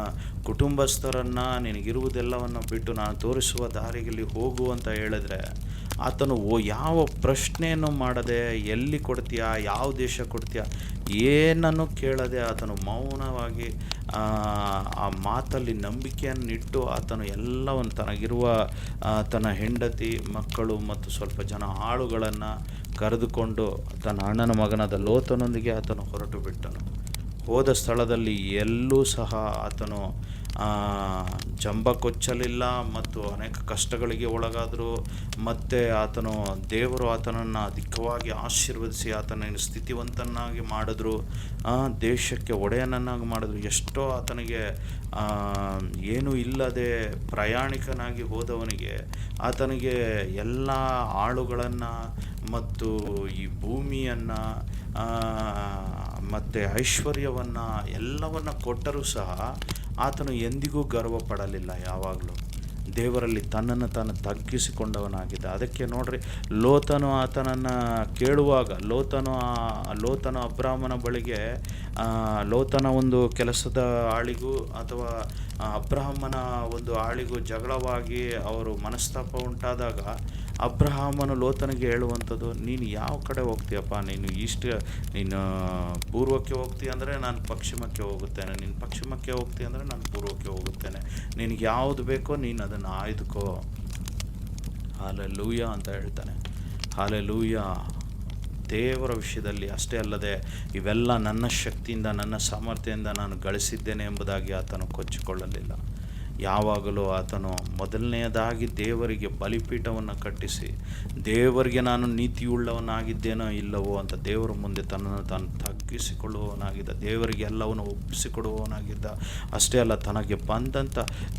ಕುಟುಂಬಸ್ಥರನ್ನು, ನಿನಗಿರುವುದೆಲ್ಲವನ್ನು ಬಿಟ್ಟು ನಾನು ತೋರಿಸುವ ದಾರಿಯಲ್ಲಿ ಹೋಗು ಅಂತ ಹೇಳಿದ್ರೆ, ಆತನು ಯಾವ ಪ್ರಶ್ನೆಯನ್ನು ಮಾಡದೆ, ಎಲ್ಲಿ ಕೊಡ್ತೀಯಾ, ಯಾವ ದೇಶ ಕೊಡ್ತೀಯಾ, ಏನನ್ನು ಕೇಳದೆ ಆತನು ಮೌನವಾಗಿ ಆ ಮಾತಲ್ಲಿ ನಂಬಿಕೆಯನ್ನಿಟ್ಟು ಆತನು ಎಲ್ಲವನ್ನು ತನಗಿರುವ ತನ್ನ ಹೆಂಡತಿ, ಮಕ್ಕಳು ಮತ್ತು ಸ್ವಲ್ಪ ಜನ ಆಳುಗಳನ್ನು ಕರೆದುಕೊಂಡು ತನ್ನ ಅಣ್ಣನ ಮಗನಾದ ಲೋತನೊಂದಿಗೆ ಆತನು ಹೊರಟು ಬಿಟ್ಟನು. ಹೋದ ಸ್ಥಳದಲ್ಲಿ ಎಲ್ಲೂ ಸಹ ಆತನು ಜಂಬ ಕೊಚ್ಚಲಿಲ್ಲ ಮತ್ತು ಅನೇಕ ಕಷ್ಟಗಳಿಗೆ ಒಳಗಾದರು. ಮತ್ತು ದೇವರು ಆತನನ್ನು ಅಧಿಕವಾಗಿ ಆಶೀರ್ವದಿಸಿ ಆತನನ್ನು ಸ್ಥಿತಿವಂತನಾಗಿ ಮಾಡಿದ್ರು, ದೇಶಕ್ಕೆ ಒಡೆಯನನ್ನಾಗಿ ಮಾಡಿದ್ರು. ಎಷ್ಟೋ ಆತನಿಗೆ ಏನೂ ಇಲ್ಲದೆ ಪ್ರಯಾಣಿಕನಾಗಿ ಹೋದವನಿಗೆ ಆತನಿಗೆ ಎಲ್ಲ ಆಳುಗಳನ್ನು ಮತ್ತು ಈ ಭೂಮಿಯನ್ನು ಮತ್ತು ಐಶ್ವರ್ಯವನ್ನು ಎಲ್ಲವನ್ನು ಕೊಟ್ಟರೂ ಸಹ ಆತನು ಎಂದಿಗೂ ಗರ್ವ ಪಡಲಿಲ್ಲ. ಯಾವಾಗಲೂ ದೇವರಲ್ಲಿ ತನ್ನನ್ನು ತಾನು ತಗ್ಗಿಸಿಕೊಂಡವನಾಗಿದ್ದ. ಅದಕ್ಕೆ ನೋಡ್ರಿ, ಲೋತನು ಆತನನ್ನು ಕೇಳುವಾಗ, ಲೋತನು ಅಬ್ರಾಮನ ಬಳಿಗೆ, ಲೋತನ ಒಂದು ಕೆಲಸದ ಆಳಿಗೂ ಅಥವಾ ಅಬ್ರಹಾಮನ ಒಂದು ಆಳಿಗೂ ಜಗಳವಾಗಿ ಅವರು ಮನಸ್ತಾಪ ಉಂಟಾದಾಗ ಅಬ್ರಹಾಮನು ಲೋತನಿಗೆ ಹೇಳುವಂಥದ್ದು, ನೀನು ಯಾವ ಕಡೆ ಹೋಗ್ತೀಯಪ್ಪ, ನೀನು ಪೂರ್ವಕ್ಕೆ ಹೋಗ್ತೀಯ ಅಂದರೆ ನಾನು ಪಶ್ಚಿಮಕ್ಕೆ ಹೋಗುತ್ತೇನೆ, ನೀನು ಪಶ್ಚಿಮಕ್ಕೆ ಹೋಗ್ತೀಯ ಅಂದರೆ ನಾನು ಪೂರ್ವಕ್ಕೆ ಹೋಗುತ್ತೇನೆ, ನಿನಗೆ ಯಾವುದು ಬೇಕೋ ನೀನು ಅದನ್ನು ಆಯ್ದುಕೋ. ಹಲ್ಲೆಲೂಯಾ ಅಂತ ಹೇಳ್ತಾನೆ. ಹಲ್ಲೆಲೂಯಾ. ದೇವರ ವಿಷಯದಲ್ಲಿ ಅಷ್ಟೇ ಅಲ್ಲದೆ ಇವೆಲ್ಲ ನನ್ನ ಶಕ್ತಿಯಿಂದ, ನನ್ನ ಸಾಮರ್ಥ್ಯದಿಂದ ನಾನು ಗಳಿಸಿದ್ದೇನೆ ಎಂಬುದಾಗಿ ಆತನು ಕೊಚ್ಚಿಕೊಳ್ಳಲಿಲ್ಲ. ಯಾವಾಗಲೂ ಆತನು ಮೊದಲನೆಯದಾಗಿ ದೇವರಿಗೆ ಬಲಿಪೀಠವನ್ನು ಕಟ್ಟಿಸಿ, ದೇವರಿಗೆ ನಾನು ನೀತಿಯುಳ್ಳವನಾಗಿದ್ದೇನೋ ಇಲ್ಲವೋ ಅಂತ ದೇವರ ಮುಂದೆ ತನ್ನನ್ನು ತಾನು ತಗ್ಗಿಸಿಕೊಳ್ಳುವವನಾಗಿದ್ದ, ದೇವರಿಗೆ ಎಲ್ಲವನ್ನು ಒಪ್ಪಿಸಿಕೊಡುವವನಾಗಿದ್ದ. ಅಷ್ಟೇ ಅಲ್ಲ,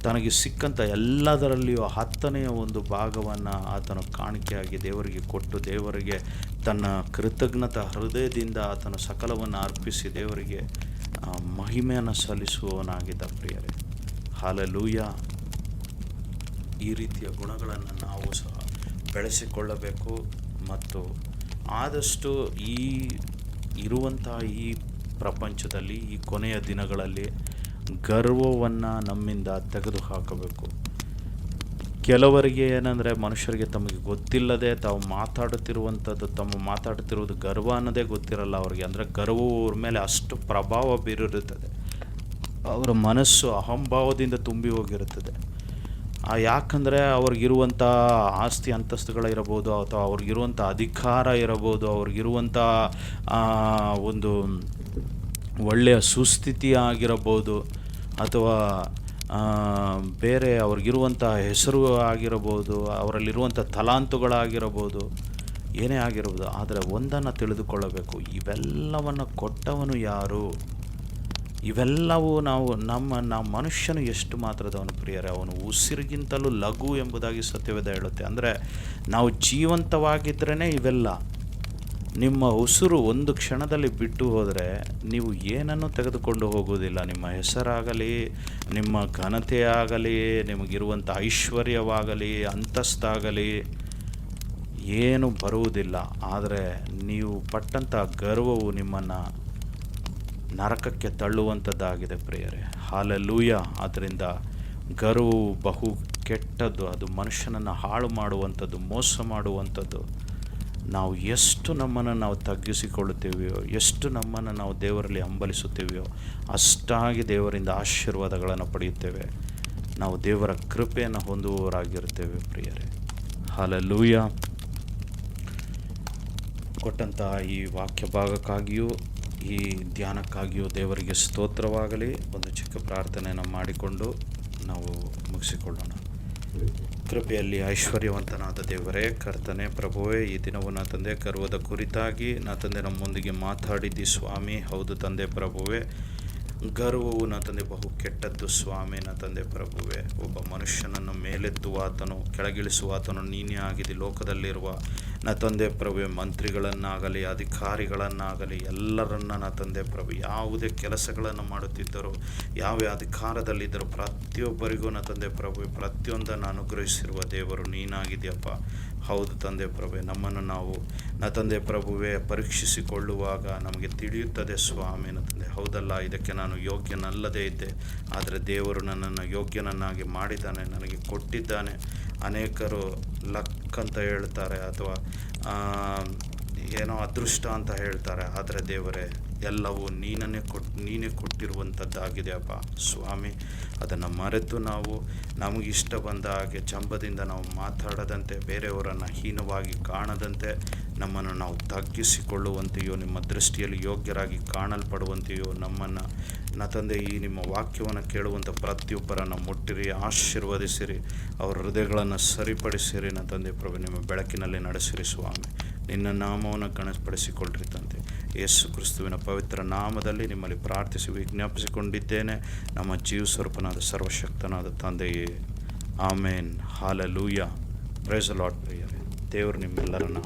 ತನಗೆ ಸಿಕ್ಕಂಥ ಎಲ್ಲದರಲ್ಲಿಯೂ 10ನೇ ಒಂದು ಭಾಗವನ್ನು ಆತನು ಕಾಣಿಕೆಯಾಗಿ ದೇವರಿಗೆ ಕೊಟ್ಟು, ದೇವರಿಗೆ ತನ್ನ ಕೃತಜ್ಞತಾ ಹೃದಯದಿಂದ ಆತನು ಸಕಲವನ್ನು ಅರ್ಪಿಸಿ ದೇವರಿಗೆ ಮಹಿಮೆಯನ್ನು ಸಲ್ಲಿಸುವವನಾಗಿದ್ದ. ಪ್ರಿಯರೇ, ಹಾಲೆಲೂಯ. ಈ ರೀತಿಯ ಗುಣಗಳನ್ನು ನಾವು ಸಹ ಬೆಳೆಸಿಕೊಳ್ಳಬೇಕು ಮತ್ತು ಆದಷ್ಟು ಇರುವಂತಹ ಈ ಪ್ರಪಂಚದಲ್ಲಿ, ಈ ಕೊನೆಯ ದಿನಗಳಲ್ಲಿ ಗರ್ವವನ್ನು ನಮ್ಮಿಂದ ತೆಗೆದುಹಾಕಬೇಕು. ಕೆಲವರಿಗೆ ಏನಂದರೆ, ಮನುಷ್ಯರಿಗೆ ತಮಗೆ ಗೊತ್ತಿಲ್ಲದೆ ತಾವು ಮಾತಾಡುತ್ತಿರುವುದು ಗರ್ವ ಅನ್ನೋದೇ ಗೊತ್ತಿರಲ್ಲ ಅವರಿಗೆ. ಅಂದರೆ ಗರ್ವವು ಅವ್ರ ಮೇಲೆ ಅಷ್ಟು ಪ್ರಭಾವ ಬೀರಿರುತ್ತದೆ, ಅವರ ಮನಸ್ಸು ಅಹಂಭಾವದಿಂದ ತುಂಬಿ ಹೋಗಿರುತ್ತದೆ. ಯಾಕಂದರೆ ಅವ್ರಿಗಿರುವಂಥ ಆಸ್ತಿ ಅಂತಸ್ತುಗಳಿರಬಹುದು, ಅಥವಾ ಅವ್ರಿಗಿರುವಂಥ ಅಧಿಕಾರ ಇರಬಹುದು, ಅವ್ರಿಗಿರುವಂಥ ಒಂದು ಒಳ್ಳೆಯ ಸುಸ್ಥಿತಿ ಆಗಿರಬಹುದು, ಅಥವಾ ಬೇರೆ ಅವ್ರಿಗಿರುವಂಥ ಹೆಸರು ಆಗಿರಬಹುದು, ಅವರಲ್ಲಿರುವಂಥ ತಲಾಂತುಗಳಾಗಿರಬಹುದು, ಏನೇ ಆಗಿರ್ಬೋದು. ಆದರೆ ಒಂದನ್ನು ತಿಳಿದುಕೊಳ್ಳಬೇಕು, ಇವೆಲ್ಲವನ್ನು ಕೊಟ್ಟವನು ಯಾರು? ಇವೆಲ್ಲವೂ ನಾವು ಮನುಷ್ಯನು ಎಷ್ಟು ಮಾತ್ರದವನು ಪ್ರಿಯರೇ, ಅವನು ಉಸಿರಿಗಿಂತಲೂ ಲಘು ಎಂಬುದಾಗಿ ಸತ್ಯವೇದ ಹೇಳುತ್ತೆ. ಅಂದರೆ ನಾವು ಜೀವಂತವಾಗಿದ್ರೇ ಇವೆಲ್ಲ. ನಿಮ್ಮ ಉಸಿರು ಒಂದು ಕ್ಷಣದಲ್ಲಿ ಬಿಟ್ಟು ಹೋದರೆ ನೀವು ಏನನ್ನು ತೆಗೆದುಕೊಂಡು ಹೋಗುವುದಿಲ್ಲ. ನಿಮ್ಮ ಹೆಸರಾಗಲಿ, ನಿಮ್ಮ ಘನತೆಯಾಗಲಿ, ನಿಮಗಿರುವಂಥ ಐಶ್ವರ್ಯವಾಗಲಿ, ಅಂತಸ್ತಾಗಲಿ ಏನು ಬರುವುದಿಲ್ಲ. ಆದರೆ ನೀವು ಪಟ್ಟಂಥ ಗರ್ವವು ನಿಮ್ಮನ್ನು ನರಕಕ್ಕೆ ತಳ್ಳುವಂಥದ್ದಾಗಿದೆ ಪ್ರಿಯರೇ. ಹಾಲೆಲೂಯ. ಆದ್ದರಿಂದ ಗರ್ವವು ಬಹು ಕೆಟ್ಟದ್ದು, ಅದು ಮನುಷ್ಯನನ್ನು ಹಾಳು ಮಾಡುವಂಥದ್ದು, ಮೋಸ ಮಾಡುವಂಥದ್ದು. ನಾವು ಎಷ್ಟು ನಮ್ಮನ್ನು ತಗ್ಗಿಸಿಕೊಳ್ಳುತ್ತೇವೆಯೋ, ಎಷ್ಟು ನಮ್ಮನ್ನು ನಾವು ದೇವರಲ್ಲಿ ಹಂಬಲಿಸುತ್ತೇವೆಯೋ, ಅಷ್ಟಾಗಿ ದೇವರಿಂದ ಆಶೀರ್ವಾದಗಳನ್ನು ಪಡೆಯುತ್ತೇವೆ. ನಾವು ದೇವರ ಕೃಪೆಯನ್ನು ಹೊಂದುವವರಾಗಿರುತ್ತೇವೆ ಪ್ರಿಯರೇ. ಹಾಲೆಲೂಯ. ಕೊಟ್ಟಂತಹ ಈ ವಾಕ್ಯ ಭಾಗಕ್ಕಾಗಿಯೂ ಈ ಧ್ಯಾನಕ್ಕಾಗಿಯೂ ದೇವರಿಗೆ ಸ್ತೋತ್ರವಾಗಲಿ. ಒಂದು ಚಿಕ್ಕ ಪ್ರಾರ್ಥನೆಯನ್ನು ಮಾಡಿಕೊಂಡು ನಾವು ಮುಗಿಸಿಕೊಳ್ಳೋಣ. ಕೃಪೆಯಲ್ಲಿ ಐಶ್ವರ್ಯವಂತನಾದ ದೇವರೇ, ಕರ್ತನೆ, ಪ್ರಭುವೇ, ಈ ದಿನವು ನಾ ತಂದೆ ಗರ್ವದ ಕುರಿತಾಗಿ ನಾ ತಂದೆ ನಮ್ಮೊಂದಿಗೆ ಮಾತಾಡಿದ್ದಿ ಸ್ವಾಮಿ. ಹೌದು ತಂದೆ ಪ್ರಭುವೇ, ಗರ್ವವು ನಾ ತಂದೆ ಬಹು ಕೆಟ್ಟದ್ದು ಸ್ವಾಮಿ. ನಾ ತಂದೆ ಪ್ರಭುವೇ, ಒಬ್ಬ ಮನುಷ್ಯನನ್ನು ಮೇಲೆತ್ತುವಾತನು ಕೆಳಗಿಳಿಸುವಾತನು ನೀನೇ ಆಗಿದೆ. ಲೋಕದಲ್ಲಿರುವ ನಾ ತಂದೆ ಪ್ರಭುವೆ, ಮಂತ್ರಿಗಳನ್ನಾಗಲಿ ಅಧಿಕಾರಿಗಳನ್ನಾಗಲಿ ಎಲ್ಲರನ್ನ ನಾ ತಂದೆ ಪ್ರಭು, ಯಾವುದೇ ಕೆಲಸಗಳನ್ನು ಮಾಡುತ್ತಿದ್ದರೂ, ಯಾವ ಅಧಿಕಾರದಲ್ಲಿದ್ದರೂ ಪ್ರತಿಯೊಬ್ಬರಿಗೂ ನಾ ತಂದೆ ಪ್ರಭುವೆ ಪ್ರತಿಯೊಂದನ್ನು ಅನುಗ್ರಹಿಸಿರುವ ದೇವರು ನೀನಾಗಿದೆಯಪ್ಪ. ಹೌದು ತಂದೆ ಪ್ರಭುವೆ, ನಮ್ಮನ್ನು ನಾವು ನಾ ತಂದೆ ಪ್ರಭುವೆ ಪರೀಕ್ಷಿಸಿಕೊಳ್ಳುವಾಗ ನಮಗೆ ತಿಳಿಯುತ್ತದೆ ಸ್ವಾಮಿ. ನಾ ತಂದೆ, ಹೌದಲ್ಲ, ಇದಕ್ಕೆ ನಾನು ಯೋಗ್ಯನಲ್ಲದೇ ಇದ್ದೆ, ಆದರೆ ದೇವರು ನನ್ನನ್ನು ಯೋಗ್ಯನನ್ನಾಗಿ ಮಾಡಿದ್ದಾನೆ, ನನಗೆ ಕೊಟ್ಟಿದ್ದಾನೆ. ಅನೇಕರು ಲಕ್ ಅಂತ ಹೇಳ್ತಾರೆ, ಅಥವಾ ಏನೋ ಅದೃಷ್ಟ ಅಂತ ಹೇಳ್ತಾರೆ. ಆದರೆ ದೇವರೇ, ಎಲ್ಲವೂ ನೀನೇ ಕೊಟ್ಟಿರುವಂಥದ್ದಾಗಿದೆ ಅಪ್ಪ ಸ್ವಾಮಿ. ಅದನ್ನು ಮರೆತು ನಾವು ನಮಗಿಷ್ಟ ಬಂದ ಹಾಗೆ ಚಂಬದಿಂದ ನಾವು ಮಾತಾಡದಂತೆ, ಬೇರೆಯವರನ್ನು ಹೀನವಾಗಿ ಕಾಣದಂತೆ, ನಮ್ಮನ್ನು ನಾವು ತಗ್ಗಿಸಿಕೊಳ್ಳುವಂತೆಯೋ, ನಿಮ್ಮ ದೃಷ್ಟಿಯಲ್ಲಿ ಯೋಗ್ಯರಾಗಿ ಕಾಣಲ್ಪಡುವಂತೆಯೋ ನಮ್ಮನ್ನು ನಾ ತಂದೆ ಈ ನಿಮ್ಮ ವಾಕ್ಯವನ್ನು ಕೇಳುವಂಥ ಪ್ರತಿಯೊಬ್ಬರನ್ನು ಮುಟ್ಟಿರಿ, ಆಶೀರ್ವದಿಸಿರಿ, ಅವರ ಹೃದಯಗಳನ್ನು ಸರಿಪಡಿಸಿರಿ. ನಾ ತಂದೆ ಪ್ರಭು, ನಿಮ್ಮ ಬೆಳಕಿನಲ್ಲಿ ನಡೆಸಿರಿ ಸ್ವಾಮಿ. ನಿನ್ನ ನಾಮವನ್ನು ಗಣಪಡಿಸಿಕೊಳ್ಳ್ರಿ ತಂದೆ. ಯೇಸು ಕ್ರಿಸ್ತುವಿನ ಪವಿತ್ರ ನಾಮದಲ್ಲಿ ನಿಮ್ಮಲ್ಲಿ ಪ್ರಾರ್ಥಿಸಿ ವಿಜ್ಞಾಪಿಸಿಕೊಂಡಿದ್ದೇನೆ, ನಮ್ಮ ಜೀವ ಸ್ವರೂಪನಾದ ಸರ್ವಶಕ್ತನಾದ ತಂದೆಯೇ, ಆಮೇನ್. ಹಾಲೆಲೂಯ. ಪ್ರೈಸ್ ದಿ ಲಾರ್ಡ್ ಪ್ರಿಯರೇ. ದೇವರು ನಿಮ್ಮೆಲ್ಲರನ್ನು